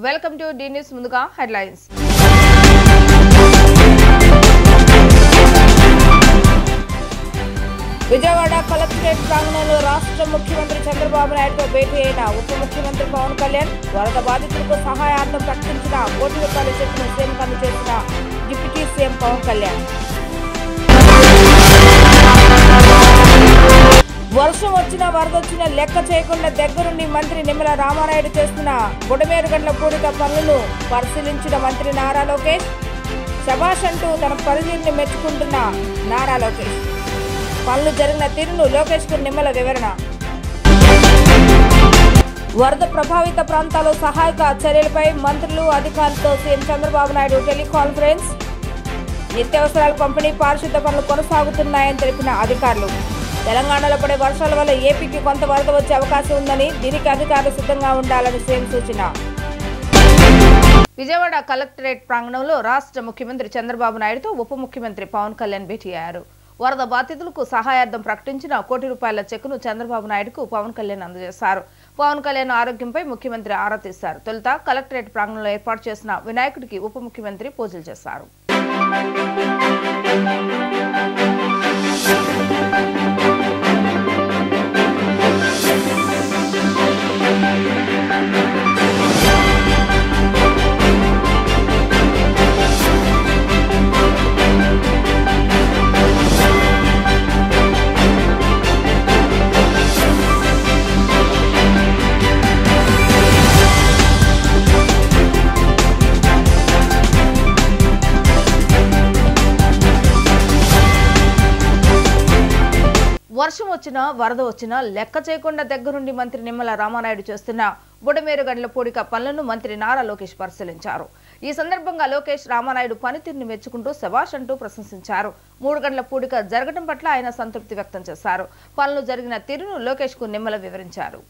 Welcome to the news. ముందుగా headlines. Vijayawada collectorate ప్రాంగణంలో రాష్ట్ర ముఖ్యమంత్రి చంద్రబాబు నాయుడుతో భేటీ అయిన ఉప ముఖ్యమంత్రి పవన్ కళ్యాణ్, వరద బాధితులకు సహాయార్థం ప్రకటించిన ₹1 కోటి చెక్కును సీఎంకు అందజేసిన డిప్యూటీ సీఎం పవన్ కళ్యాణ్. వర్షం వచ్చినా వరదొచ్చినా లెక్క చేయకుండా దగ్గరుండి మంత్రి నిమ్మల రామానాయుడు చేస్తున్న బుడమేరుగండ్ల పూడిక పనులను పరిశీలించిన మంత్రి నారా లోకేష్. శభాష్ అంటూ తన పనితీరుని మెచ్చుకుంటున్న నారా లోకేష్. పనులు జరిగిన తీరును లోకేష్ కు నిమ్మల వివరణ. వరద ప్రభావిత ప్రాంతాల్లో సహాయక చర్యలపై మంత్రులు అధికారులతో సీఎం చంద్రబాబు నాయుడు టెలికాన్ఫరెన్స్. నిత్యావసరాల పంపిణీ, పారిశుద్ధ పనులు కొనసాగుతున్నాయని తెలిపిన అధికారులు. తెలంగాణలో పడే వర్షాల వల్ల ఏపీకి కొంత వరద వచ్చే అవకాశం ఉందని, దీనికి అధికారులు సిద్ధంగా ఉండాలని సీఎం సూచన. విజయవాడ కలెక్టరేట్ ప్రాంగణంలో రాష్ట్ర ముఖ్యమంత్రి చంద్రబాబు నాయుడుతో ఉప ముఖ్యమంత్రి పవన్ కళ్యాణ్ భేటీ అయ్యారు. వరద బాధితులకు సహాయార్థం ప్రకటించిన ₹1 కోటి చెక్కును చంద్రబాబు నాయుడుకు పవన్ కళ్యాణ్ అందజేశారు. పవన్ కళ్యాణ్ ఆరోగ్యంపై ముఖ్యమంత్రి ఆరా తీశారు. తొలుత కలెక్టరేట్ ప్రాంగణంలో ఏర్పాటు చేసిన వినాయకుడికి ఉప ముఖ్యమంత్రి పూజలు చేశారు. వర్షం వచ్చినా వరద వచ్చినా లెక్క చేయకుండా దగ్గరుండి మంత్రి నిమ్మల రామానాయుడు చేస్తున్న బుడమేరుగండ్ల పూడిక పనులను మంత్రి నారా లోకేష్ పరిశీలించారు. ఈ సందర్భంగా లోకేష్ రామానాయుడు పనితీరుని మెచ్చుకుంటూ శభాష్ అంటూ ప్రశంసించారు. 3 గంటల పూడిక జరగడం పట్ల ఆయన సంతృప్తి వ్యక్తం చేశారు. పనులు జరిగిన తీరును లోకేష్ కు నిమ్మల వివరించారు.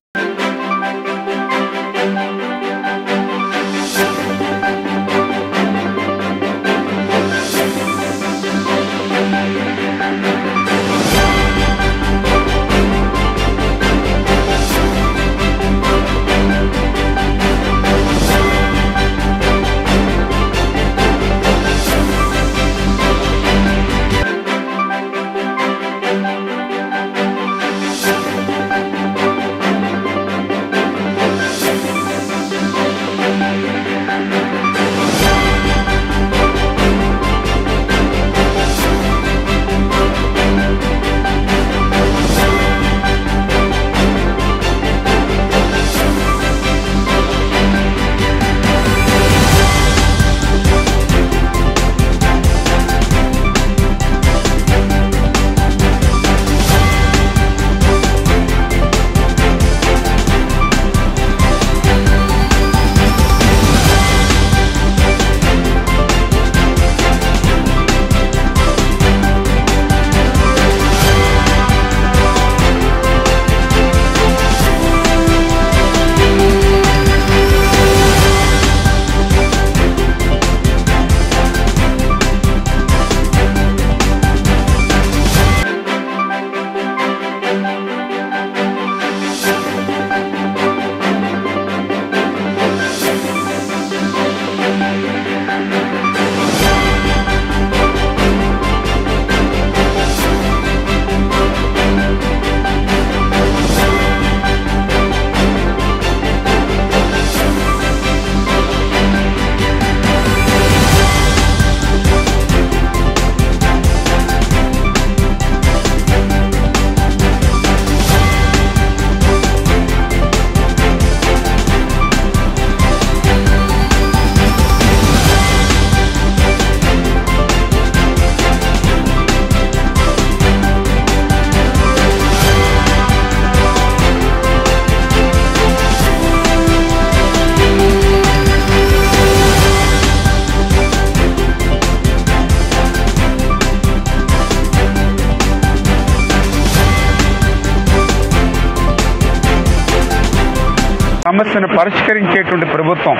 సమస్యను పరిష్కరించేటువంటి ప్రభుత్వం.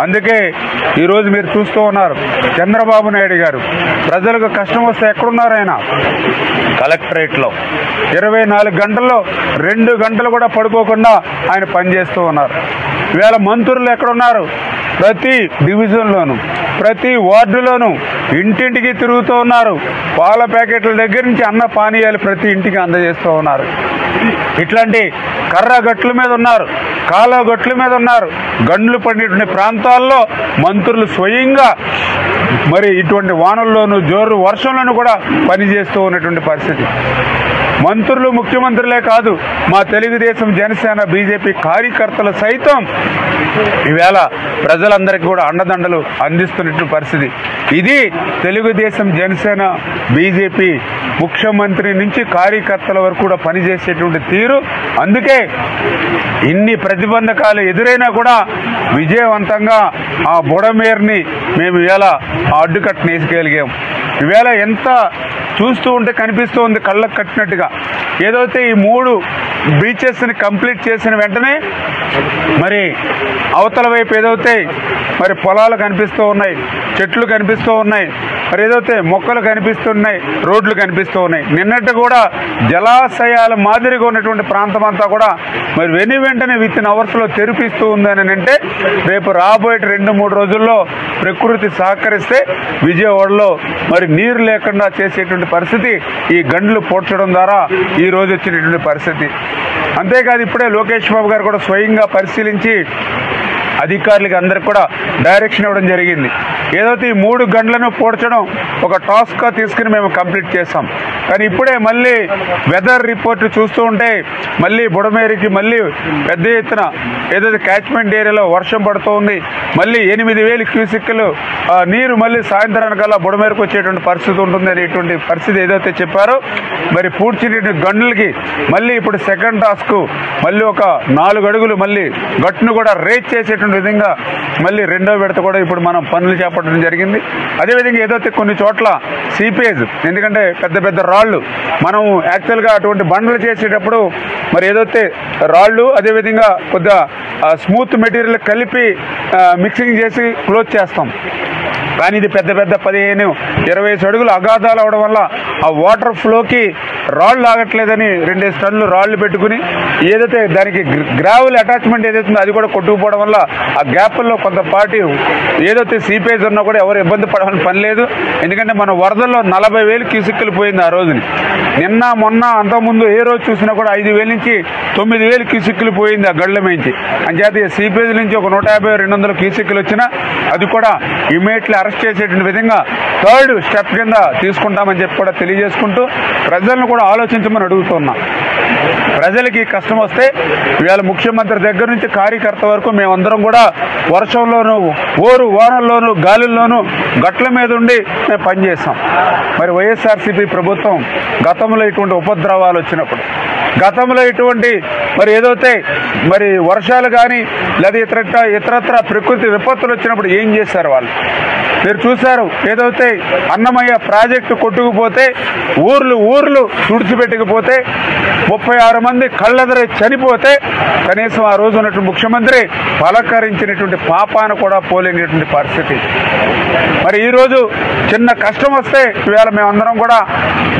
అందుకే ఈరోజు మీరు చూస్తూ ఉన్నారు, చంద్రబాబు నాయుడు గారు ప్రజలకు కష్టం వస్తే ఎక్కడున్నారు ఆయన? కలెక్టరేట్లో 24 గంటల్లో 2 గంటలు కూడా పడుకోకుండా ఆయన పనిచేస్తూ ఉన్నారు. ఇవాళ మంత్రులు ఎక్కడున్నారు? ప్రతి డివిజన్లోను ప్రతి వార్డులోనూ ఇంటింటికి తిరుగుతూ ఉన్నారు. పాల ప్యాకెట్ల దగ్గర నుంచి అన్న పానీయాలు ప్రతి ఇంటికి అందజేస్తూ ఉన్నారు. ఇట్లాంటి కర్ర గట్ల మీద ఉన్నారు, కాలువ గట్ల మీద ఉన్నారు. గండ్లు పడినటువంటి ప్రాంతాల్లో మంత్రులు స్వయంగా మరి ఇటువంటి వానల్లోనూ జోరు వర్షంలోనూ కూడా పనిచేస్తూ ఉన్నటువంటి పరిస్థితి. మంత్రులు ముఖ్యమంత్రులే కాదు, మా తెలుగుదేశం జనసేన బీజేపీ కార్యకర్తలు సైతం ఈవేళ ప్రజలందరికీ కూడా అండదండలు అందిస్తున్నటువంటి పరిస్థితి. ఇది తెలుగుదేశం జనసేన బీజేపీ ముఖ్యమంత్రి నుంచి కార్యకర్తల వరకు కూడా పనిచేసేటువంటి తీరు. అందుకే ఇన్ని ప్రతిబంధకాలు ఎదురైనా కూడా విజయవంతంగా ఆ బుడమేరుని మేము ఈవేళ ఆ అడ్డుకట్టను వేసుకెళ్ళగాం. ఈవేళ ఎంత చూస్తూ ఉంటే కనిపిస్తూ ఉంది కళ్ళకు కట్టినట్టుగా. ఏదైతే ఈ 3 బీచెస్ని కంప్లీట్ చేసిన వెంటనే మరి అవతల వైపు ఏదైతే మరి పొలాలు కనిపిస్తూ ఉన్నాయి, చెట్లు కనిపిస్తూ ఉన్నాయి, మరి ఏదైతే మొక్కలు కనిపిస్తున్నాయి, రోడ్లు కనిపిస్తూ ఉన్నాయి. నిన్నటి కూడా జలాశయాల మాదిరిగా ఉన్నటువంటి ప్రాంతం అంతా కూడా మరి వెంటనే విత్ అవర్స్లో తెరిపిస్తూ ఉందని అంటే రేపు రాబోయే 2-3 రోజుల్లో ప్రకృతి సహకరిస్తే విజయవాడలో మరి నీరు లేకుండా చేసేటువంటి పరిస్థితి ఈ గండ్లు పోడ్చడం ద్వారా ఈ రోజు వచ్చినటువంటి పరిస్థితి. అంతేకాదు ఇప్పుడే లోకేష్ బాబు గారు కూడా స్వయంగా పరిశీలించి అధికారులకి అందరికి కూడా డైరెక్షన్ ఇవ్వడం జరిగింది. ఏదైతే ఈ 3 గంటలను పోడ్చడం ఒక టాస్క్గా తీసుకుని మేము కంప్లీట్ చేస్తాం. కానీ ఇప్పుడే మళ్ళీ వెదర్ రిపోర్ట్ చూస్తూ ఉంటే మళ్ళీ బుడమేరికి మళ్ళీ పెద్ద ఎత్తున ఏదైతే క్యాచ్మెంట్ ఏరియాలో వర్షం పడుతూ ఉంది. మళ్ళీ 8,000 క్యూసెక్కులు నీరు మళ్ళీ సాయంత్రానికల్లా బుడమేరకు వచ్చేటువంటి పరిస్థితి ఉంటుంది అనేటువంటి పరిస్థితి ఏదైతే చెప్పారో మరి పూడ్చినటువంటి గంటలకి మళ్ళీ ఇప్పుడు సెకండ్ టాస్క్ మళ్ళీ ఒక 4 అడుగులు మళ్ళీ గట్టును కూడా రేజ్ చేసేటువంటి విధంగా మళ్ళీ 2వ విడత కూడా ఇప్పుడు మనం పనులు చేపట్టడం జరిగింది. అదేవిధంగా ఏదైతే కొన్ని చోట్ల సీపేజ్, ఎందుకంటే పెద్ద పెద్ద రాళ్ళు మనం యాక్చువల్గా అటువంటి బండ్లు చేసేటప్పుడు మరి ఏదైతే రాళ్ళు అదేవిధంగా కొద్దిగా స్మూత్ మెటీరియల్ కలిపి మిక్సింగ్ చేసి క్లోజ్ చేస్తాం. కానీ ఇది పెద్ద పెద్ద 15-20 అడుగులు అగాధాలు అవడం వల్ల ఆ వాటర్ ఫ్లోకి రాళ్ళు ఆగట్లేదని 2 టన్నులు రాళ్ళు పెట్టుకుని ఏదైతే దానికి గ్రావెల్ అటాచ్మెంట్ ఏదైతుందో అది కూడా కొట్టుకుపోవడం వల్ల ఆ గ్యాప్ల్లో కొంతపాటి ఏదైతే సీపేజ్ ఉన్నా కూడా ఎవరు ఇబ్బంది పడాలని పని లేదు. ఎందుకంటే మన వరదల్లో 40,000 క్యూసెక్కులు పోయింది ఆ రోజుని. నిన్న మొన్న అంతకుముందు ఏ రోజు చూసినా కూడా 5,000 నుంచి 9,000 క్యూసెక్కులు పోయింది ఆ గళ్ళ మించి. అంచేత సీపేజ్ నుంచి ఒక 150-200 క్యూసెక్కులు వచ్చినా అది కూడా ఇమీడియట్లీ అరెస్ట్ చేసేటువంటి విధంగా 3rd స్టెప్ కింద తీసుకుంటామని చెప్పి కూడా తెలియజేసుకుంటూ ప్రజలను కూడా ఆలోచించమని అడుగుతున్నా. ప్రజలకి కష్టం వస్తే ఇవాళ ముఖ్యమంత్రి దగ్గర నుంచి కార్యకర్త వరకు మేమందరం కూడా వర్షంలోనూ వానల్లోనూ గాలిల్లోనూ గట్ల మీద ఉండి మేము పనిచేస్తాం. మరి వైఎస్ఆర్సీపీ ప్రభుత్వం గతంలో ఇటువంటి ఉపద్రవాలు వచ్చినప్పుడు, గతంలో ఇటువంటి మరి ఏదైతే మరి వర్షాలు కానీ లేదా ఇతరత్ర ప్రకృతి విపత్తులు వచ్చినప్పుడు ఏం చేశారు వాళ్ళు మీరు చూశారు. ఏదైతే అన్నమయ్య ప్రాజెక్టు కొట్టుకుపోతే ఊర్లు తుడిచిపెట్టకపోతే 36 మంది కళ్ళెదర చనిపోతే కనీసం ఆ రోజు ఉన్నటువంటి ముఖ్యమంత్రి పలకరించినటువంటి పాపాన కూడా పోలేనటువంటి పరిస్థితి. మరి ఈరోజు చిన్న కష్టం వస్తే ఇవాళ మేమందరం కూడా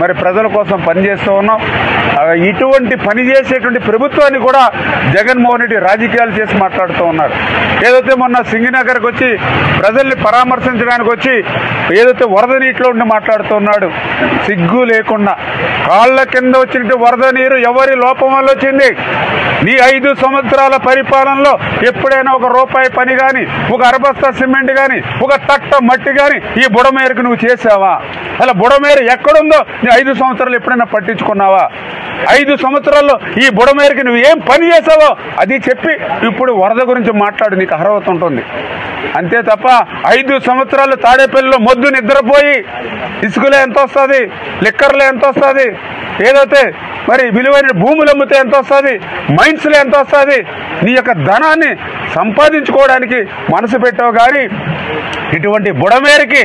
మరి ప్రజల కోసం పనిచేస్తూ ఉన్నాం. ఇటువంటి పని చేసేటువంటి ప్రభుత్వాన్ని కూడా జగన్మోహన్ రెడ్డి రాజకీయాలు చేసి మాట్లాడుతూ ఉన్నారు. ఏదైతే మొన్న సింగినగర్కి వచ్చి ప్రజల్ని పరామర్శించడానికి వచ్చి ఏదైతే వరద నీటిలో ఉండి మాట్లాడుతున్నాడు, సిగ్గు లేకుండా కాళ్ళ కింద వచ్చినట్టు వరద నీరు ఎవరి లోపం వల్ల వచ్చింది? నీ 5 సంవత్సరాల పరిపాలనలో ఎప్పుడైనా ఒక రూపాయి పని కానీ, ఒక అరబస్తా సిమెంట్ కానీ, ఒక తట్ట మట్టి కానీ ఈ బుడమేరుకు నువ్వు చేసావా? అలా బుడమేరు ఎక్కడుందో నీ 5 సంవత్సరాలు ఎప్పుడైనా పట్టించుకున్నావా? 5 సంవత్సరాల్లో ఈ బుడమేరుకి నువ్వు ఏం పని చేసావో అది చెప్పి ఇప్పుడు వరద గురించి మాట్లాడు, నీకు అర్హత ఉంటుంది. అంతే తప్ప 5 సంవత్సరాలు తాడేపల్లిలో మొద్దు నిద్రపోయి ఇసుకలో ఎంత వస్తుంది, లిక్కర్లో ఎంత వస్తుంది, ఏదైతే మరి విలువైన భూములు అమ్మితే ఎంత వస్తుంది, మైన్స్లో ఎంత వస్తుంది, నీ యొక్క ధనాన్ని సంపాదించుకోవడానికి మనసు పెట్టావు. కానీ ఇటువంటి బుడమేరుకి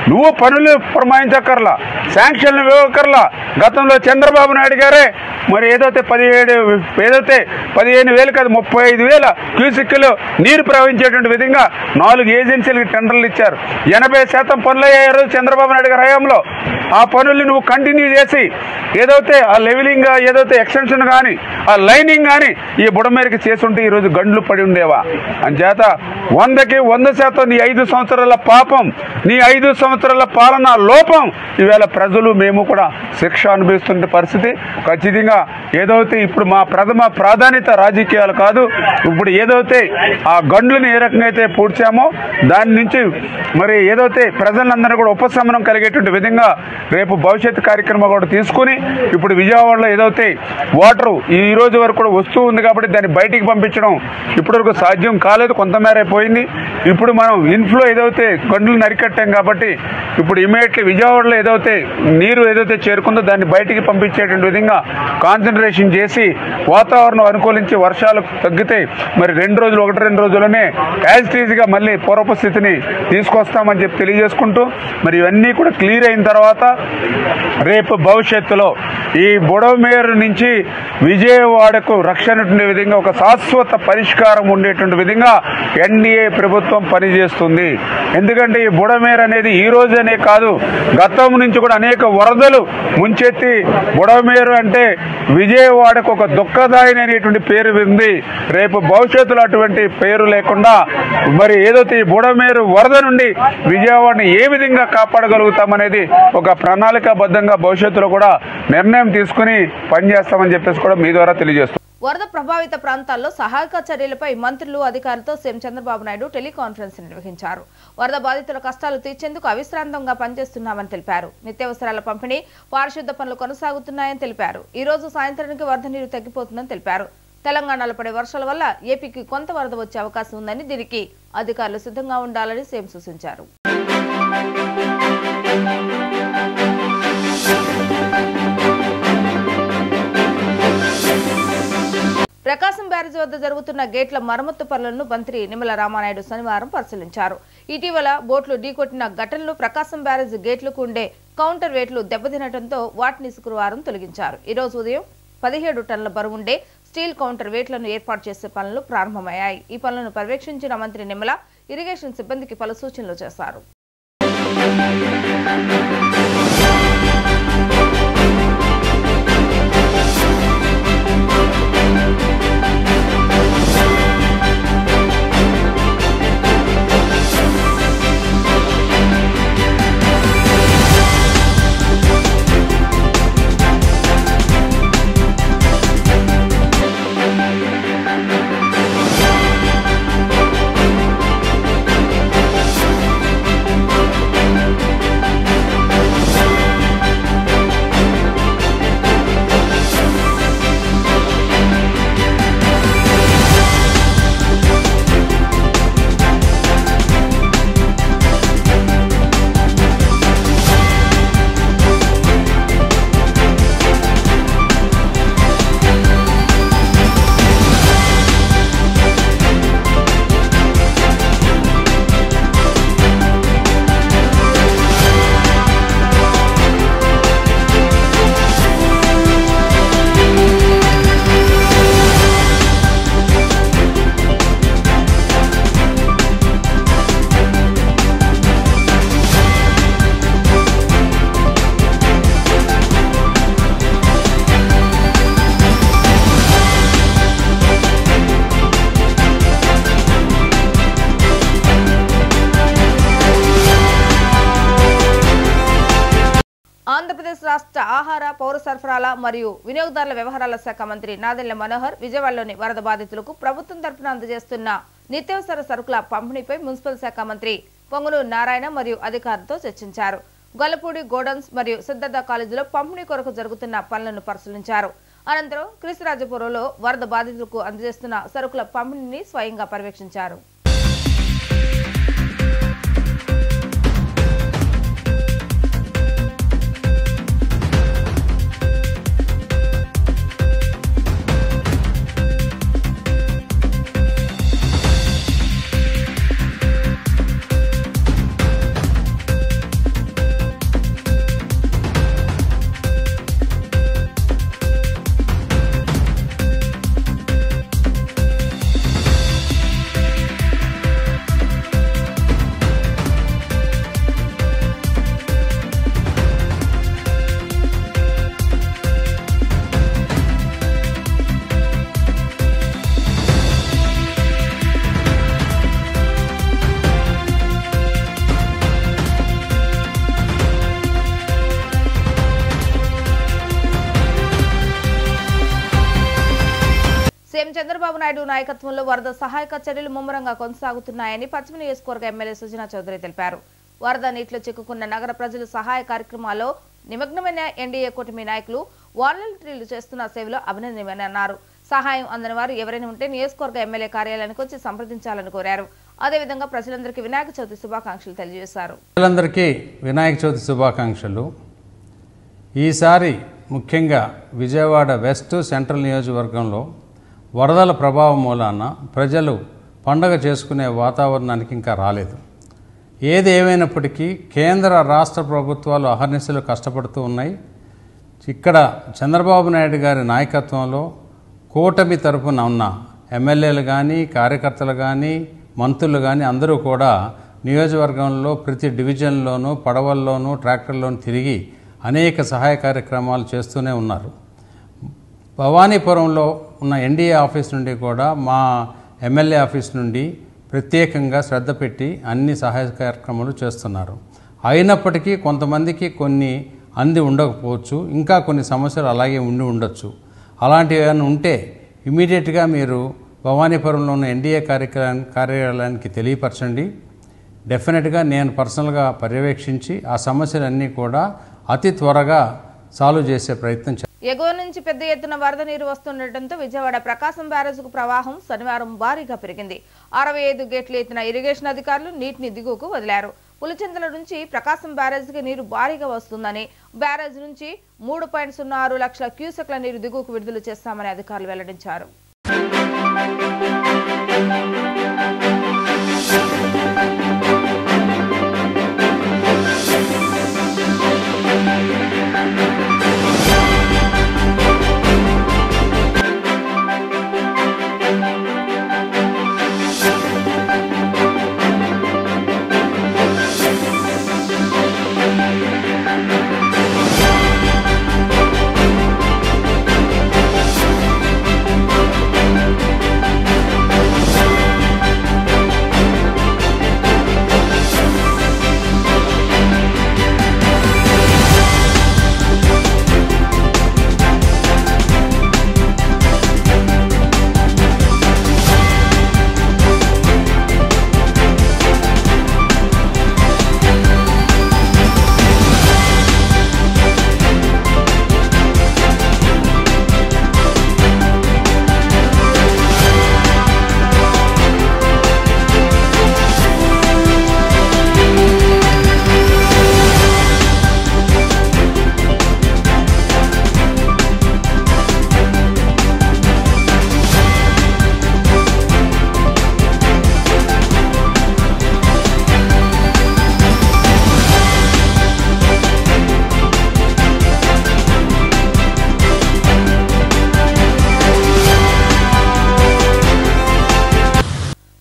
నువ్వు పనులు పురమాయించక్కర్లా, శాంక్షన్లు ఇవ్వక్కర్లా. గతంలో చంద్రబాబు నాయుడు గారే మరి ఏదైతే 15,000 కాదు 35,000 క్యూసిక్లు నీరు ప్రవహించేటువంటి విధంగా 4 ఏజెన్సీలకు టెండర్లు ఇచ్చారు. 80% పనులు అయ్యారు చంద్రబాబు నాయుడు గారి హయాంలో. ఆ పనులు నువ్వు కంటిన్యూ చేసి ఏదైతే ఆ లెవెలింగ్ ఏదైతే ఎక్స్టెన్షన్ కానీ ఆ లైనింగ్ కానీ ఈ బుడమేరకు చేసుంటే ఈరోజు గండ్లు పడి ఉండేవా? అంచేత 100కి 100% నీ 5 సంవత్సరాల పాపం, నీ 5 సంవత్సరాల పాలన లోపం ఈవేళ ప్రజలు మేము కూడా శిక్ష అనుభవిస్తున్న పరిస్థితి. ఖచ్చితంగా ఏదైతే ఇప్పుడు మా ప్రథమ ప్రాధాన్యత రాజకీయాలు కాదు, ఇప్పుడు ఏదైతే ఆ గండ్లను ఏ రకంగా అయితే పూడ్చామో దాని నుంచి మరి ఏదైతే ప్రజలందరూ కూడా ఉపశమనం కలిగేటువంటి విధంగా రేపు భవిష్యత్తు కార్యక్రమం కూడా తీసుకుని ఇప్పుడు విజయవాడలో ఏదైతే వాటరు ఈ రోజు వరకు కూడా వస్తూ ఉంది కాబట్టి దాన్ని బయటికి పంపించడం ఇప్పటివరకు సాధ్యం కాలేదు, కొంతమేర పోయింది. ఇప్పుడు మనం ఇన్ఫ్లో ఏదైతే గండ్లు నరికట్టాం కాబట్టి ఇప్పుడు ఇమీడియట్లీ విజయవాడలో ఏదైతే నీరు ఏదైతే చేరుకుందో దాన్ని బయటికి పంపించేటువంటి విధంగా కాన్సన్ట్రేషన్ చేసి వాతావరణం అనుకూలించి వర్షాలు తగ్గితే మరి 1-2 రోజుల్లోనే యాజ్ టీజ్గా మళ్ళీ పూర్వపు స్థితిని తీసుకొస్తామని చెప్పి తెలియజేసుకుంటూ మరి ఇవన్నీ కూడా క్లియర్ అయిన తర్వాత రేపు భవిష్యత్తులో ఈ బుడమేరు నుంచి విజయవాడకు రక్షణ ఉండే విధంగా ఒక శాశ్వత పరిష్కారం ఉండేటువంటి విధంగా ఎన్డీఏ ప్రభుత్వం పనిచేస్తుంది. ఎందుకంటే ఈ బుడమేరు అనేది ఈ రోజనే కాదు, గతం నుంచి కూడా అనేక వరదలు ముంచెత్తి బుడమేరు అంటే విజయవాడకు ఒక దుఃఖదాయనటువంటి పేరు ఉంది. రేపు భవిష్యత్తులో అటువంటి పేరు లేకుండా మరి ఏదైతే ఈ బుడమేరు వరద నుండి విజయవాడని ఏ విధంగా కాపాడగలుగుతామనేది ఒక ప్రణాళికాబద్ధంగా భవిష్యత్తులో కూడా నిర్ణయం తీసుకుని పనిచేస్తామని చెప్పేసి కూడా మీ ద్వారా తెలియజేస్తాం. వరద ప్రభావిత ప్రాంతాల్లో సహాయక చర్యలపై మంత్రులు అధికారులతో సీఎం చంద్రబాబు నాయుడు టెలికాన్ఫరెన్స్ నిర్వహించారు. వరద బాధితుల కష్టాలు తీర్చేందుకు అవిశ్రాంతంగా పనిచేస్తున్నామని తెలిపారు. నిత్యావసరాల పంపిణీ, పారిశుద్ధ పనులు కొనసాగుతున్నాయని తెలిపారు. ఈ రోజు సాయంత్రానికి వరద నీరు తగ్గిపోతుందని తెలిపారు. తెలంగాణలో పడే వర్షాల వల్ల ఏపీకి కొంత వరద వచ్చే అవకాశం ఉందని, దీనికి అధికారులు సిద్ధంగా ఉండాలని సీఎం సూచించారు. ప్రకాశం బ్యారేజ్ వద్ద జరుగుతున్న గేట్ల మరమ్మత్తు పనులను మంత్రి నిమ్మల రామానాయుడు శనివారం పరిశీలించారు. ఇటీవల బోట్లు ఢీకొట్టిన ఘటనలో ప్రకాశం బ్యారేజ్ గేట్లకు ఉండే కౌంటర్ వెయిట్లు దెబ్బతినడంతో వాటిని శుక్రవారం తొలగించారు. ఈ రోజు ఉదయం 17 టన్నుల బరువుండే స్టీల్ కౌంటర్ వెయిట్లను ఏర్పాటు చేసే పనులు ప్రారంభమయ్యాయి. ఈ పనులను పర్యవేక్షించిన మంత్రి నిమ్మల ఇరిగేషన్ సిబ్బందికి పలు సూచనలు చేశారు. ఆంధ్రప్రదేశ్ రాష్ట్ర ఆహార, పౌర సరఫరాల మరియు వినియోగదారుల వ్యవహారాల శాఖ మంత్రి నాదెళ్ల మనోహర్ విజయవాడలోని వరద బాధితులకు ప్రభుత్వం తరపున అందజేస్తున్న నిత్యావసర సరుకుల పంపిణీపై మున్సిపల్ శాఖ మంత్రి పొంగనూరు నారాయణ మరియు అధికారులతో చర్చించారు. గొల్లపూడి గోడౌన్స్ మరియు సిద్ధార్థ కాలేజీలో పంపిణీ కొరకు జరుగుతున్న పనులను పరిశీలించారు. అనంతరం కృష్ణరాజపురంలో వరద బాధితులకు అందజేస్తున్న సరుకుల పంపిణీని స్వయంగా పర్యవేక్షించారు. సీఎం చంద్రబాబు నాయుడు నాయకత్వంలో వరద సహాయక చర్యలు ముమ్మరంగా కొనసాగుతున్నాయని పశ్చిమ నియోజకవర్గ ఎమ్మెల్యే సుజనా చౌదరి తెలిపారు. వరద నీటిలో చిక్కుకున్న నగర ప్రజలు సహాయ కార్యక్రమాల్లో నిమగ్నమైన ఎన్డీఏ కూటమి నాయకులు వాలంటీర్లు చేస్తున్న సేవలో అభినందనీయమని అన్నారు. సహాయం అందని వారు ఎవరైనా ఉంటే నియోజకవర్గ ఎమ్మెల్యే కార్యాలయానికి వచ్చి సంప్రదించాలని కోరారు. అదేవిధంగా ప్రజలందరికీ వినాయక చవితి శుభాకాంక్షలు తెలియజేశారు. ప్రజలందరికీ వినాయక చవితి శుభాకాంక్షలు. ఈసారి ముఖ్యంగా విజయవాడ వెస్ట్ సెంట్రల్ నియోజకవర్గంలో వరదల ప్రభావం మూలాన ప్రజలు పండగ చేసుకునే వాతావరణానికి ఇంకా రాలేదు. ఏది ఏమైనప్పటికీ కేంద్ర రాష్ట్ర ప్రభుత్వాలు అహర్నిశలు కష్టపడుతూ ఉన్నాయి. ఇక్కడ చంద్రబాబు నాయుడు గారి నాయకత్వంలో కూటమి తరఫున ఉన్న ఎమ్మెల్యేలు కానీ కార్యకర్తలు కానీ మంత్రులు కానీ అందరూ కూడా నియోజకవర్గంలో ప్రతి డివిజన్లోనూ పడవల్లోనూ ట్రాక్టర్లోనూ తిరిగి అనేక సహాయ కార్యక్రమాలు చేస్తూనే ఉన్నారు. భవానీపురంలో ఉన్న ఎన్డీఏ ఆఫీస్ నుండి కూడా మా ఎమ్మెల్యే ఆఫీస్ నుండి ప్రత్యేకంగా శ్రద్ధ పెట్టి అన్ని సహాయ కార్యక్రమాలు చేస్తున్నారు. అయినప్పటికీ కొంతమందికి కొన్ని అంది ఉండకపోవచ్చు, ఇంకా కొన్ని సమస్యలు అలాగే ఉండి ఉండొచ్చు. అలాంటివి ఏమైనా ఉంటే ఇమీడియట్గా మీరు భవానీపురంలో ఉన్న ఎన్డీఏ కార్యాలయానికి తెలియపరచండి. డెఫినెట్గా నేను పర్సనల్గా పర్యవేక్షించి ఆ సమస్యలన్నీ కూడా అతి త్వరగా సాల్వ్ చేసే ప్రయత్నం చేస్తాను. ఎగువ నుంచి పెద్ద ఎత్తున వరద నీరు వస్తుండటంతో విజయవాడ ప్రకాశం బ్యారేజ్కు ప్రవాహం శనివారం భారీగా పెరిగింది. 65 గేట్ల ఎత్తున ఇరిగేషన్ అధికారులు నీటిని దిగువకు వదిలారు. పులిచింతల నుంచి ప్రకాశం బ్యారేజ్కి నీరు భారీగా వస్తుందని, బ్యారేజ్ నుంచి 3.06 లక్షల క్యూసెక్ల నీరు దిగువకు విడుదల చేస్తామని అధికారులు వెల్లడించారు.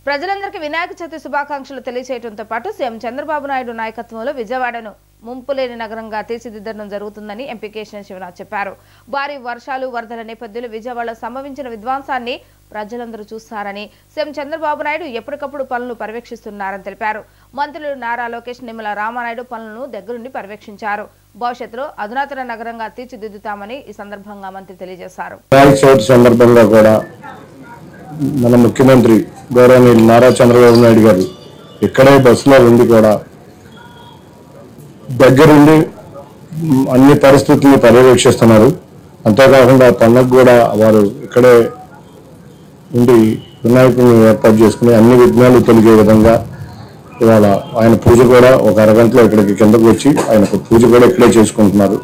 ప్రజలందరికీ వినాయక చవితి శుభాకాంక్షలు తెలియజేయడంతో పాటు సీఎం చంద్రబాబు నాయుడు నాయకత్వంలో విజయవాడను ముంపులేని నగరంగా తీర్చిదిద్దడం జరుగుతుందని ఎంపీ కేశినేని శివనాథ్ చెప్పారు. భారీ వర్షాలు వరదల నేపథ్యంలో విజయవాడలో సంభవించిన విధ్వంసాన్ని ప్రజలందరూ చూస్తారని, సీఎం చంద్రబాబు నాయుడు ఎప్పటికప్పుడు పనులను పర్యవేక్షిస్తున్నారని తెలిపారు. మంత్రులు నారా లోకేష్, నిమ్మల రామానాయుడు పనులను దగ్గరుండి పర్యవేక్షించారు. భవిష్యత్తులో అధునాతన నగరంగా తీర్చిదిద్దుతామని ఈ సందర్భంగా మంత్రి తెలియజేశారు. మన ముఖ్యమంత్రి గౌరవనీయులు నారా చంద్రబాబు నాయుడు గారు ఇక్కడే బస్సులో ఉండి కూడా దగ్గరుండి అన్ని పరిస్థితులను పర్యవేక్షిస్తున్నారు. అంతేకాకుండా పండుగ కూడా వారు ఇక్కడే ఉండి వినాయకుడిని ఏర్పాటు చేసుకుని అన్ని విఘ్నాలు తొలగే విధంగా ఇవాళ ఆయన పూజ కూడా ఒక అరగంటలో ఇక్కడికి కిందకు వచ్చి ఆయన పూజ కూడా ఇక్కడే చేసుకుంటున్నారు.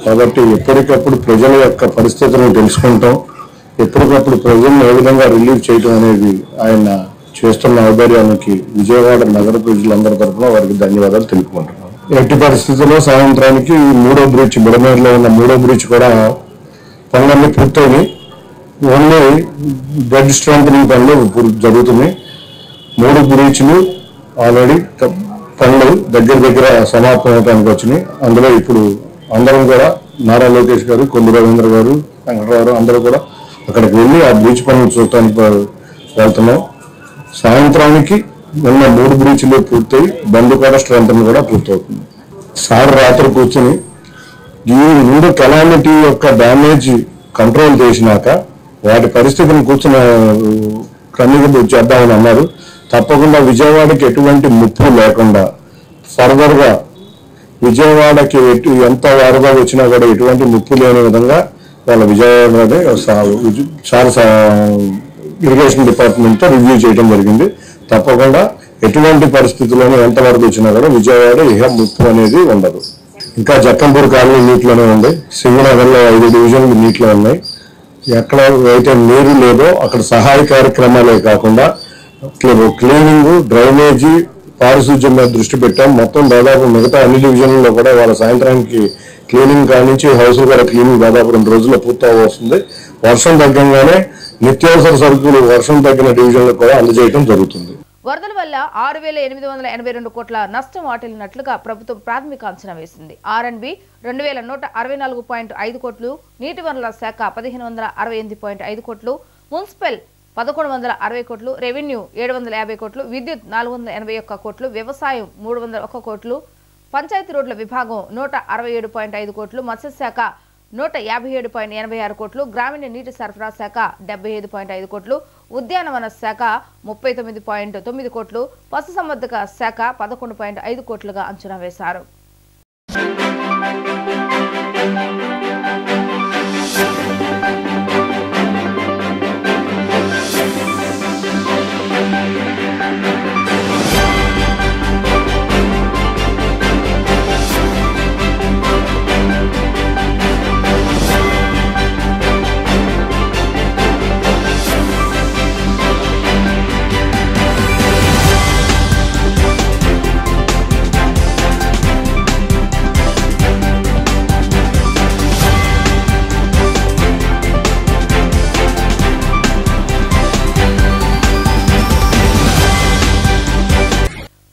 కాబట్టి ఎప్పటికప్పుడు ప్రజల యొక్క పరిస్థితులను తెలుసుకుంటాం, ఎప్పటికప్పుడు ప్రజలను ఏ విధంగా రిలీవ్ చేయడం అనేది ఆయన చేస్తున్న ఔదార్యానికి విజయవాడ నగర ప్రజలందరి తరఫున వారికి ధన్యవాదాలు తెలుపుకుంటున్నాం. ఎట్టి పరిస్థితుల్లో సాయంత్రానికి 3వ బ్రిడ్జ్ బుడమేరులో ఉన్న 3వ బ్రిడ్జ్ కూడా పనులన్నీ పూర్తయినాయి. ఓన్లీ బెడ్ స్ట్రెంథనింగ్ పనులు జరుగుతున్నాయి. 3 బ్రిడ్జ్లు ఆల్రెడీ పనులు దగ్గర సమాప్తం అవడానికి వచ్చినాయి. అందులో ఇప్పుడు అందరం కూడా నారా లోకేష్ గారు, కొండ రవీంద్ర గారు, వెంకటరావు అందరూ కూడా అక్కడికి వెళ్ళి ఆ బ్రిడ్జ్ పనులు చూడటానికి వెళ్తున్నాం. సాయంత్రానికి ఉన్న 3 బ్రిడ్జ్లు పూర్తయి బండ్లు కూడా స్ట్రెంథన్ కూడా పూర్తవుతుంది. సార్ రాత్రి కూర్చొని ఈ 3 కెలామిటీ యొక్క డ్యామేజ్ కంట్రోల్ చేసినాక వాటి పరిస్థితిని కూర్చుని క్రమీకరణ చేద్దామని అన్నారు. తప్పకుండా విజయవాడకి ఎటువంటి ముప్పు లేకుండా ఫర్దర్గా విజయవాడకి ఎంత వరద వచ్చినా కూడా ఎటువంటి ముప్పు లేని విధంగా వాళ్ళ విజయవాడని చాలా ఇరిగేషన్ డిపార్ట్మెంట్తో రివ్యూ చేయడం జరిగింది. తప్పకుండా ఎటువంటి పరిస్థితుల్లోనూ ఎంత వరద వచ్చినా కూడా విజయవాడ ముప్పు అనేది ఉండదు. ఇంకా జక్కంపూర్ కాలనీ నీటిలోనే ఉంది. సింగనగర్లో 5 డివిజన్లు నీటిలో ఉన్నాయి. ఎక్కడ అయితే నీరు లేదో అక్కడ సహాయ కార్యక్రమాలే కాకుండా క్లీనింగ్, డ్రైనేజీ, పారిశుధ్యం మీద దృష్టి పెట్టాం. మొత్తం దాదాపు మిగతా అన్ని డివిజన్లలో కూడా వాళ్ళ సాయంత్రానికి క్లీనింగ్ కానించి హౌస్లు కూడా క్లీనింగ్ దాదాపు 2 రోజుల్లో పూర్తి వస్తుంది. వర్షం తగ్గంగానే నిత్యావసర సరుకులు వర్షం తగ్గిన డివిజన్లకు కూడా అందజేయడం జరుగుతుంది. వరదల వల్ల 6,882 కోట్ల నష్టం వాటిల్లినట్లుగా ప్రభుత్వం ప్రాథమిక అంచనా వేసింది. R&B 2,164.5 కోట్లు, నీటి వనరుల శాఖ 1,568.5 కోట్లు, మున్సిపల్ 1,160 కోట్లు, రెవెన్యూ 750 కోట్లు, విద్యుత్ 481 కోట్లు, వ్యవసాయం 301 కోట్లు, పంచాయతీ రోడ్ల విభాగం 167.5 కోట్లు, మత్స్యశాఖ 157.86 కోట్లు, గ్రామీణ నీటి సరఫరా శాఖ 75.5 కోట్లు, ఉద్యానవన శాఖ 39.9 కోట్లు, పశుసంవర్ధక శాఖ 11.5 కోట్లుగా అంచనా వేశారు.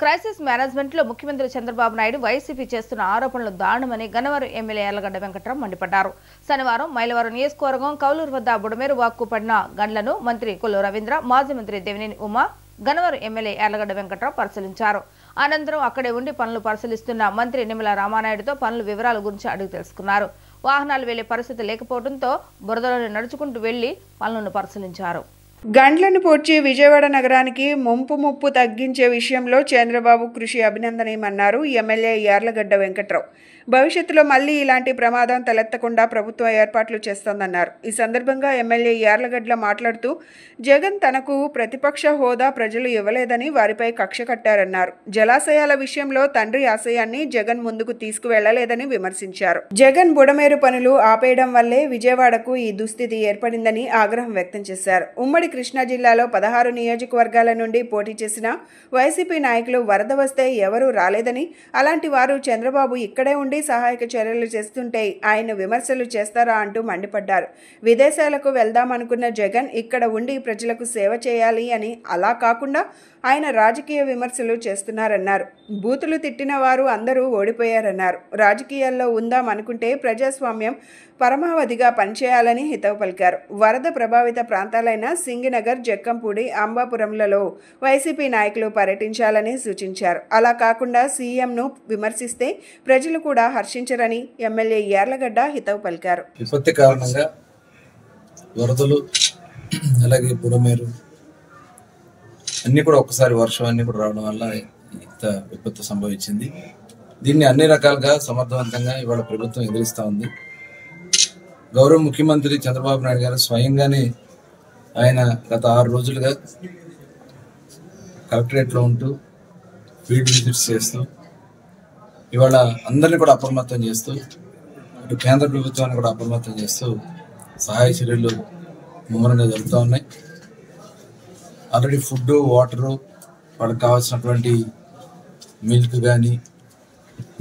క్రైసిస్ మేనేజ్మెంట్ లో ముఖ్యమంత్రి చంద్రబాబు నాయుడు వైసీపీ చేస్తున్న ఆరోపణలు దారుణమని గన్నవరం ఎమ్మెల్యే యార్లగడ్డ వెంకట్రావు మండిపడ్డారు. శనివారం మైలవరం నియోజకవర్గం కౌలూరు వద్ద బుడమేరు వాక్కు పడిన గండ్లను మంత్రి కొల్లు రవీంద్ర, మాజీ మంత్రి దేవినేని ఉమా, గన్నవరం ఎమ్మెల్యే యార్లగడ్డ వెంకట్రావు పరిశీలించారు. అనంతరం అక్కడే ఉండి పనులు పరిశీలిస్తున్న మంత్రి నిమ్మల రామానాయుడుతో పనుల వివరాల గురించి అడిగి తెలుసుకున్నారు. వాహనాలు వెళ్లే పరిస్థితి లేకపోవడంతో బురదలోనే నడుచుకుంటూ వెళ్లి పనులను పరిశీలించారు. గండ్లను పూడ్చి విజయవాడ నగరానికి ముప్పు తగ్గించే విషయంలో చంద్రబాబు కృషి అభినందనీయమన్నారు ఎమ్మెల్యే యార్లగడ్డ వెంకట్రావు. భవిష్యత్తులో మళ్లీ ఇలాంటి ప్రమాదం తలెత్తకుండా ప్రభుత్వం ఏర్పాట్లు చేస్తోందన్నారు. ఈ సందర్భంగా ఎమ్మెల్యే యార్లగడ్డ మాట్లాడుతూ జగన్ తనకు ప్రతిపక్ష హోదా ప్రజలు ఇవ్వలేదని వారిపై కక్ష కట్టారన్నారు. జలాశయాల విషయంలో తండ్రి ఆశయాన్ని జగన్ ముందుకు తీసుకువెళ్లలేదని విమర్శించారు. జగన్ బుడమేరు పనులు ఆపేయడం వల్లే విజయవాడకు ఈ దుస్థితి ఏర్పడిందని ఆగ్రహం వ్యక్తం చేశారు. ఉమ్మడి కృష్ణా జిల్లాలో 16 నియోజకవర్గాల నుండి పోటీ చేసిన వైసీపీ నాయకులు వరద వస్తే ఎవరూ రాలేదని, అలాంటి వారు చంద్రబాబు ఇక్కడే ఉండి సహాయక చర్యలు చేస్తుంటే ఆయన విమర్శలు చేస్తారా అంటూ మండిపడ్డారు. విదేశాలకు వెళ్దామనుకున్న జగన్ ఇక్కడ ఉండి ప్రజలకు సేవ చేయాలి అని, అలా కాకుండా ఆయన రాజకీయ విమర్శలు చేస్తున్నారన్నారు. బూతులు తిట్టిన వారు అందరూ ఓడిపోయారన్నారు. రాజకీయాల్లో ఉందాం అనుకుంటే ప్రజాస్వామ్యం పరమావధిగా పనిచేయాలని హితవు పలికారు. వరద ప్రభావిత ప్రాంతాలైన సింగినగర్, జక్కంపూడి, అంబాపురంలలో వైసీపీ నాయకులు పర్యటించాలని సూచించారు. అలా కాకుండా సీఎంను విమర్శిస్తే ప్రజలు కూడా హర్షించరని ఎమ్మెల్యే యార్లగడ్డ హితవు పలికారు. విపత్తి కారణంగా వరదలు, అలాగే బుడమేరు అన్నీ కూడా ఒకసారి వర్షం అన్నీ కూడా రావడం వల్ల ఇంత విపత్తు సంభవించింది. దీన్ని అన్ని రకాలుగా సమర్థవంతంగా ఇవాళ ప్రభుత్వం ఎదురిస్తూ ఉంది. గౌరవ ముఖ్యమంత్రి చంద్రబాబు నాయుడు గారు స్వయంగానే ఆయన గత 6 రోజులుగా కలెక్టరేట్లో ఉంటూ ఫీల్డ్ విజిట్స్ చేస్తూ ఇవాళ అందరినీ కూడా అప్రమత్తం చేస్తూ, ఇటు కేంద్ర ప్రభుత్వాన్ని కూడా అప్రమత్తం చేస్తూ సహాయ చర్యలు ముమ్మరంగా జరుగుతూ ఉన్నాయి. ఆల్రెడీ ఫుడ్, వాటరు, వాళ్ళకి కావాల్సినటువంటి మిల్క్ కానీ,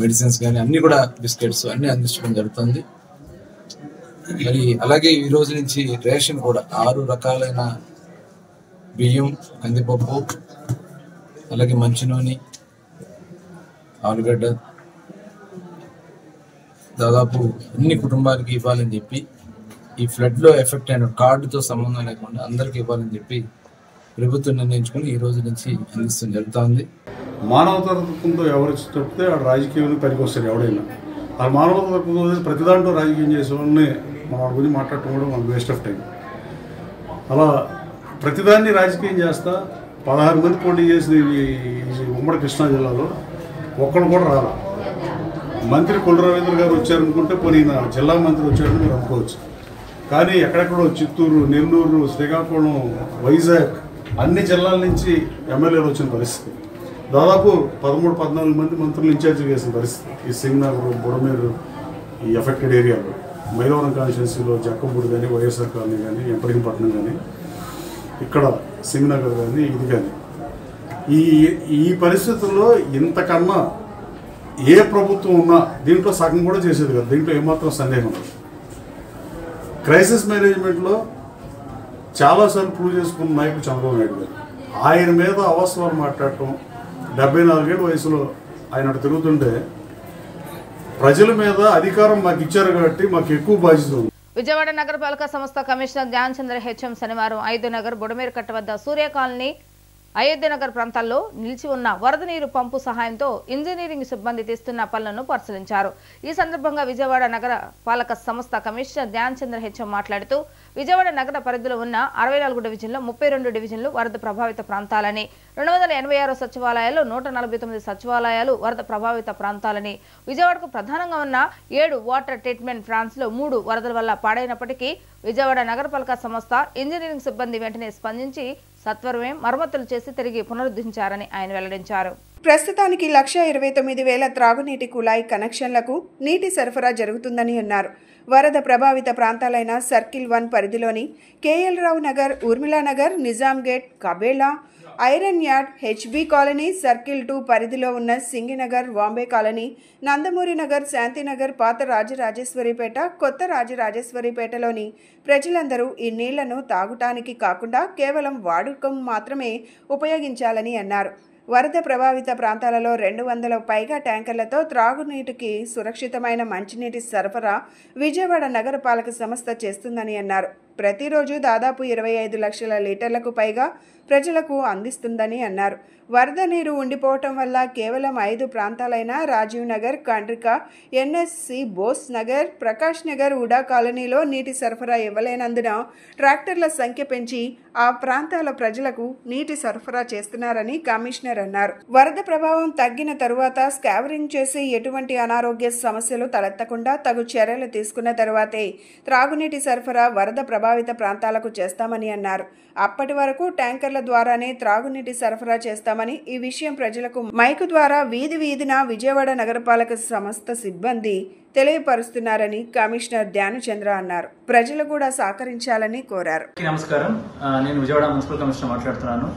మెడిసిన్స్ కానీ అన్నీ కూడా, బిస్కెట్స్ అన్నీ అందించడం జరుగుతుంది. మరి అలాగే ఈ రోజు నుంచి రేషన్ కూడా 6 రకాలైన బియ్యం, కందిపప్పు, అలాగే మంచి నూనె, ఆలుగడ్డ దాదాపు అన్ని కుటుంబాలకి ఇవ్వాలని చెప్పి, ఈ ఫ్లడ్లో ఎఫెక్ట్ అయిన కార్డుతో సంబంధం లేకుండా అందరికి ఇవ్వాలని చెప్పి ప్రభుత్వం నిర్ణయించుకుని ఈ రోజు నుంచి అందిస్తుంది జరుగుతూ ఉంది. మానవతా తత్వంతో ఎవరు చెప్తే ఆ రాజకీయం పనికి వస్తారు. ఎవడైనా ఆ మానవతా తత్వంతో ప్రతి దాంట్లో రాజకీయం చేసేవాడిని మన గురించి మాట్లాడటం కూడా మనకు వేస్ట్ ఆఫ్ టైం. అలా ప్రతిదాన్ని రాజకీయం చేస్తా 16 మంది పోటీ చేసిన ఈ ఉమ్మడి కృష్ణా జిల్లాలో ఒక్కడు కూడా రాలా. మంత్రి కొండ రవీంద్ర గారు వచ్చారనుకుంటే పోనీ జిల్లా మంత్రి వచ్చారని మీరు అనుకోవచ్చు. కానీ ఎక్కడెక్కడో చిత్తూరు, నెల్లూరు, శ్రీకాకుళం, వైజాగ్ అన్ని జిల్లాల నుంచి ఎమ్మెల్యేలు వచ్చిన పరిస్థితి. దాదాపు 13-14 మంది మంత్రులు ఇన్ఛార్జి చేసిన పరిస్థితి ఈ సింగనగర్, బుడమేరు ఈ ఎఫెక్టెడ్ ఏరియాలో. మైలవరం కాన్స్టిట్యున్సీలో జక్కంపూడి కానీ, వైఎస్ఆర్ కాలనీ కానీ, ఎంపరిగిపట్నం కానీ, ఇక్కడ సింగనగర్ కానీ, ఇది కానీ. ఈ పరిస్థితుల్లో ఇంతకన్నా ఏ ప్రభుత్వం ఉన్నా దీంట్లో సగం కూడా చేసేది కదా. దీంట్లో ఏమాత్రం సందేహం లేదు. క్రైసిస్ మేనేజ్మెంట్లో చాలాసార్లు ప్రూవ్ చేసుకున్న నాయకుడు చంద్రబాబు నాయుడు గారు. ఆయన మీద అవాస్తవాలు మాట్లాడటం, 74 ఏళ్ళ వయసులో ఆయన తిరుగుతుంటే ప్రజల మీద అధికారం మాకు ఇచ్చారు కాబట్టి మాకు ఎక్కువ బాధ్యత ఉంది. విజయవాడ నగరపాలక సంస్థ కమిషనర్ ధ్యాన్ చంద్ర హెచ్ఎం శనివారం 5 నగర్ బుడమేరు కట్ట వద్ద సూర్య కాలనీ, అయోధ్యనగర్ ప్రాంతాల్లో నిలిచి ఉన్న వరద నీరు పంపు సహాయంతో ఇంజనీరింగ్ సిబ్బంది తీస్తున్న పనులను పరిశీలించారు. ఈ సందర్భంగా విజయవాడ నగర పాలక సంస్థ కమిషనర్ ధ్యాన్ చంద్ర హెచ్ఎం మాట్లాడుతూ విజయవాడ నగర పరిధిలో ఉన్న 64 డివిజన్లు, 32 డివిజన్లు వరద ప్రభావిత ప్రాంతాలని, 286 సచివాలయాలు, 149 సచివాలయాలు వరద ప్రభావిత ప్రాంతాలని, విజయవాడకు ప్రధానంగా ఉన్న 7 వాటర్ ట్రీట్మెంట్ ప్లాంట్స్ లో 3 వరదల వల్ల పాడైనప్పటికీ విజయవాడ నగరపాలక సంస్థ ఇంజనీరింగ్ సిబ్బంది వెంటనే స్పందించి సత్వరమే మరమ్మతులు చేసి తిరిగి పునరుద్ధరించారని ఆయన వెల్లడించారు. ప్రస్తుతానికి 129,000 త్రాగునీటి కుళాయి కనెక్షన్లకు నీటి సరఫరా జరుగుతుందని అన్నారు. వరద ప్రభావిత ప్రాంతాలైన సర్కిల్ 1 పరిధిలోని KL Rao Nagar, Urmilanagar, Nizam gate, Kabela, iron yard, HB colony, circle 2 పరిధిలో ఉన్న సింగినగర్, వాంబే కాలనీ, నందమూరి నగర్, శాంతినగర్, పాత రాజరాజేశ్వరిపేట, కొత్త రాజరాజేశ్వరిపేటలోని ప్రజలందరూ ఈ నీళ్లను తాగుటానికి కాకుండా కేవలం వాడుకం మాత్రమే ఉపయోగించాలని అన్నారు. వరద ప్రభావిత ప్రాంతాలలో 200 పైగా ట్యాంకర్లతో త్రాగునీటికి సురక్షితమైన మంచినీటి సరఫరా విజయవాడ నగరపాలక సంస్థ చేస్తుందని అన్నారు. ప్రతిరోజు దాదాపు 25 లక్షల లీటర్లకు పైగా ప్రజలకు అందిస్తుందని అన్నారు. వరద నీరు ఉండిపోవటం వల్ల కేవలం 5 ప్రాంతాలైన రాజీవ్ నగర్, కండ్రిక, ఎన్ఎస్సి, బోస్ నగర్, ప్రకాష్ నగర్, ఉడా కాలనీలో నీటి సరఫరా ఇవ్వలేనందున ట్రాక్టర్ల సంఖ్య పెంచి ఆ ప్రాంతాల ప్రజలకు నీటి సరఫరా చేస్తున్నారని కమిషనర్ అన్నారు. వరద ప్రభావం తగ్గిన తరువాత స్కావరింగ్ చేసి ఎటువంటి అనారోగ్య సమస్యలు తలెత్తకుండా తగు చర్యలు తీసుకున్న తరువాతే త్రాగునీటి సరఫరా వరద ప్రభావిత ప్రాంతాలకు చేస్తామని అన్నారు. అప్పటి వరకు ట్యాంకర్ల ద్వారానే త్రాగునీటి సరఫరా చేస్తామని, ఈ విషయం ప్రజలకు మైకు ద్వారా వీధి వీధిన విజయవాడ నగరపాలక సంస్థ సిబ్బంది తెలియపరుస్తున్నారని కమిషనర్ ధ్యానచంద్ర అన్నారు. ప్రజలు కూడా సహకరించాలని కోరారు. నమస్కారం, నేను విజయవాడ మున్సిపల్ కమిషనర్ మాట్లాడుతున్నాను.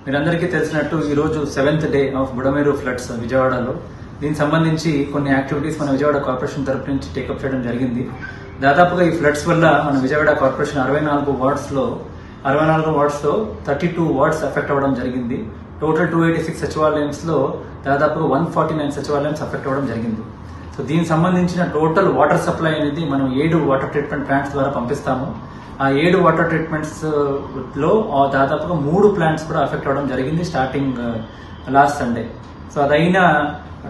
మీరందరికీ తెలిసినట్టు ఈ రోజు 7th day of Budameru floods విజయవాడలో. దీనికి సంబంధించి కొన్ని యాక్టివిటీస్ మన విజయవాడ కార్పొరేషన్ తరపు నుంచి టేకప్ చేయడం జరిగింది. దాదాపుగా ఈ ఫ్లడ్స్ వల్ల మన విజయవాడ కార్పొరేషన్ 64 వార్డ్స్ లో 32 వార్డ్స్ ఎఫెక్ట్ అవ్వడం జరిగింది. టోటల్ 286 సచివాలయన్స్ లో దాదాపుగా 149 సచివాలయన్స్ ఎఫెక్ట్ అవ్వడం జరిగింది. సో దీనికి సంబంధించిన టోటల్ వాటర్ సప్లై అనేది మనం 7 వాటర్ ట్రీట్మెంట్ ప్లాంట్స్ ద్వారా పంపిస్తాము. ఆ 7 వాటర్ ట్రీట్మెంట్స్ లో దాదాపుగా 3 ప్లాంట్స్ కూడా ఎఫెక్ట్ అవ్వడం జరిగింది స్టార్టింగ్ లాస్ట్ సండే. సో అదైనా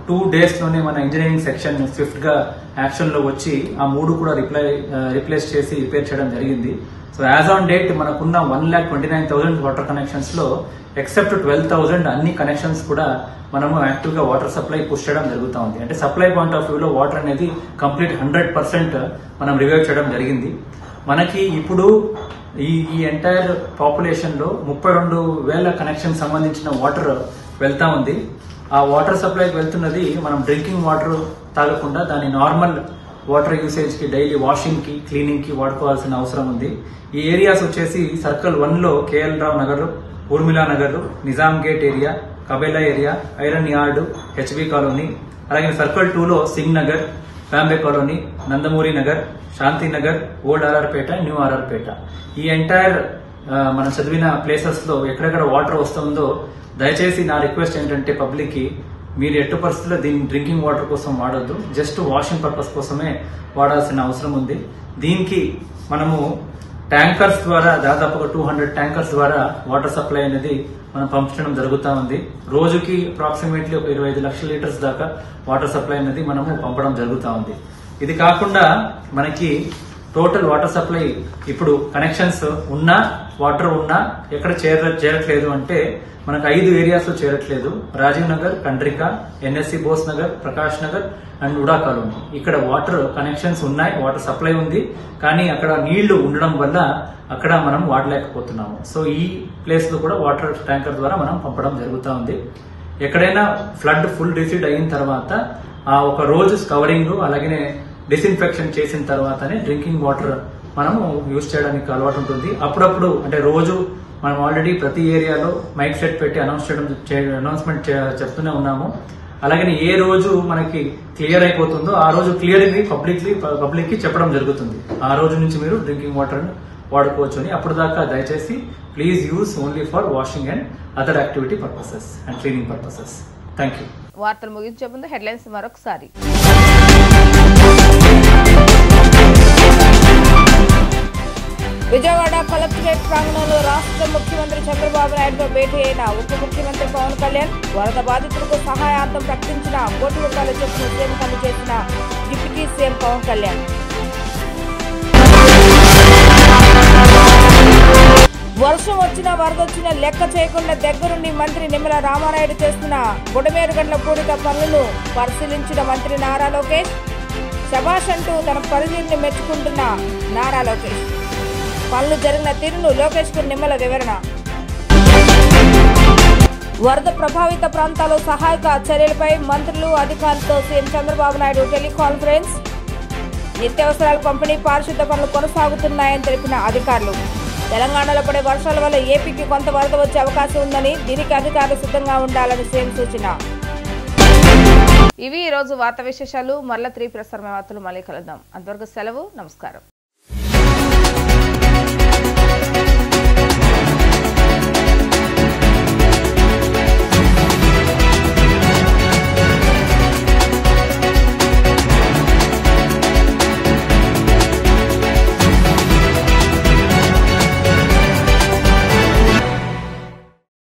2 days లోనే మన ఇంజనీరింగ్ సెక్షన్ స్విఫ్ట్ గా యాక్షన్ లో వచ్చి ఆ 3 కూడా రిప్లేస్ చేసి రిపేర్ చేయడం జరిగింది. సో యాజ్ ఆన్ డేట్ మనకున్న 1,29,000 వాటర్ కనెక్షన్స్ లో ఎక్సెప్ట్ 12,000 అన్ని కనెక్షన్స్ కూడా మనము యాక్టివ్ గా వాటర్ సప్లై పుష్ చేయడం జరుగుతూ ఉంది. అంటే సప్లై పాయింట్ ఆఫ్ వ్యూలో వాటర్ అనేది కంప్లీట్ 100% మనం రివైవ్ చేయడం జరిగింది. మనకి ఇప్పుడు ఈ ఎంటైర్ పాపులేషన్ లో 32,000 కనెక్షన్ సంబంధించిన వాటర్ వెళ్తా ఉంది. ఆ వాటర్ సప్లైకి వెళ్తున్నది మనం డ్రింకింగ్ వాటర్ తాగకుండా దాని నార్మల్ వాటర్ యూసేజ్ కి, డైలీ వాషింగ్ కి, క్లీనింగ్ కి వాడుకోవాల్సిన అవసరం ఉంది. ఈ ఏరియాస్ వచ్చేసి సర్కిల్ 1 లో KL Rao Nagar, Urmila Nagar, Nizam gate area, Kabela area, iron yard, HB colony, అలాగే సర్కిల్ 2 లో Singh Nagar, Bombay colony, Nandamuri Nagar, Shantinagar, old RRPeta, new RRPeta. ఈ ఎంటైర్ మనం చదివిన ప్లేసెస్ లో ఎక్కడెక్కడ వాటర్ వస్తుందో దయచేసి నా రిక్వెస్ట్ ఏంటంటే పబ్లిక్ కి, మీరు ఎట్టి పరిస్థితుల్లో దీన్ని డ్రింకింగ్ వాటర్ కోసం వాడొద్దు, జస్ట్ వాషింగ్ పర్పస్ కోసమే వాడాల్సిన అవసరం ఉంది. దీనికి మనము ట్యాంకర్స్ ద్వారా దాదాపుగా 200 ట్యాంకర్స్ ద్వారా వాటర్ సప్లై అనేది మనం పంపించడం జరుగుతూ ఉంది. రోజుకి అప్రాక్సిమేట్లీ ఒక 25 లక్షల లీటర్స్ దాకా వాటర్ సప్లై అనేది మనము పంపడం జరుగుతూ ఉంది. ఇది కాకుండా మనకి టోటల్ వాటర్ సప్లై ఇప్పుడు కనెక్షన్స్ ఉన్నా వాటర్ ఉన్నా ఎక్కడ చేరట్లేదు అంటే మనకు 5 ఏరియాస్ లో చేరట్లేదు. Rajiv Nagar, Kandrika, NSC Bose Nagar, Prakash Nagar and Uda colony. ఇక్కడ వాటర్ కనెక్షన్స్ ఉన్నాయి, వాటర్ సప్లై ఉంది, కానీ అక్కడ నీళ్లు ఉండడం వల్ల అక్కడ మనం వాడలేకపోతున్నాము. సో ఈ ప్లేస్ లో కూడా వాటర్ ట్యాంకర్ ద్వారా మనం పంపడం జరుగుతూ ఉంది. ఎక్కడైనా ఫ్లడ్ ఫుల్ రిసీడ్ అయిన తర్వాత ఆ ఒక రోజు కవరింగ్ అలాగే డిస్ఇన్ఫెక్షన్ చేసిన తర్వాతనే డ్రింకింగ్ వాటర్ మనము యూజ్ చేయడానికి అలవాటు ఉంటుంది. అప్పుడప్పుడు అంటే రోజు మనం ఆల్రెడీ ప్రతి ఏరియాలో మైక్ సెట్ పెట్టి అనౌన్స్మెంట్ చెప్తూనే ఉన్నాము. అలాగే ఏ రోజు మనకి క్లియర్ అయిపోతుందో ఆ రోజు క్లియరింగ్ పబ్లిక్ కి చెప్పడం జరుగుతుంది. ఆ రోజు నుంచి మీరు డ్రింకింగ్ వాటర్ వాడుకోవచ్చు అని. అప్పుడు దాకా దయచేసి please use only for washing and other activity purposes and cleaning purposes. Thank you. వార్తలు ముగించే ముందు హెడ్లైన్స్ మరొకసారి. విజయవాడ కలెక్టరేట్ ప్రాంగణంలో రాష్ట్ర ముఖ్యమంత్రి చంద్రబాబు నాయుడుతో భేటీ అయిన ఉప ముఖ్యమంత్రి పవన్ కళ్యాణ్. వరద బాధితులకు సహాయార్థం ప్రకటించిన ₹1 కోటి చెక్కును సీఎం అందజేసిన డిప్యూటీ సీఎం పవన్ కళ్యాణ్. వర్షం వచ్చినా వరదొచ్చినా లెక్క చేయకుండా దగ్గరుండి మంత్రి నిమ్మల రామానాయుడు చేస్తున్న బుడమేరుగండ్ల పూడిక పనులను పరిశీలించిన మంత్రి నారా లోకేష్. శభాష్ అంటూ తన పరిధిని మెచ్చుకుంటున్న నారా లోకేష్. పనులు జరిగిన తీరును లోకేష్ కు నిమ్మల వివరణ. వరద ప్రభావిత ప్రాంతాల్లో సహాయక చర్యలపై మంత్రులు అధికారులతో సీఎం చంద్రబాబు నాయుడు టెలికాన్ఫరెన్స్. నిత్యావసరాల పంపిణీ పారిశుద్ధ పనులు కొనసాగుతున్నాయని తెలిపిన అధికారులు. తెలంగాణలో పడే వర్షాల వల్ల ఏపీకి కొంత వరద వచ్చే అవకాశం ఉందని, దీనికి అధికారులు సిద్ధంగా ఉండాలని సీఎం సూచన. ఇవి ఈ రోజు వార్తా విశేషాలు. మరల 3 ప్రసారమైన వార్తలు మళ్ళీ కలుద్దాం. అంతవరకు సెలవు. నమస్కారం.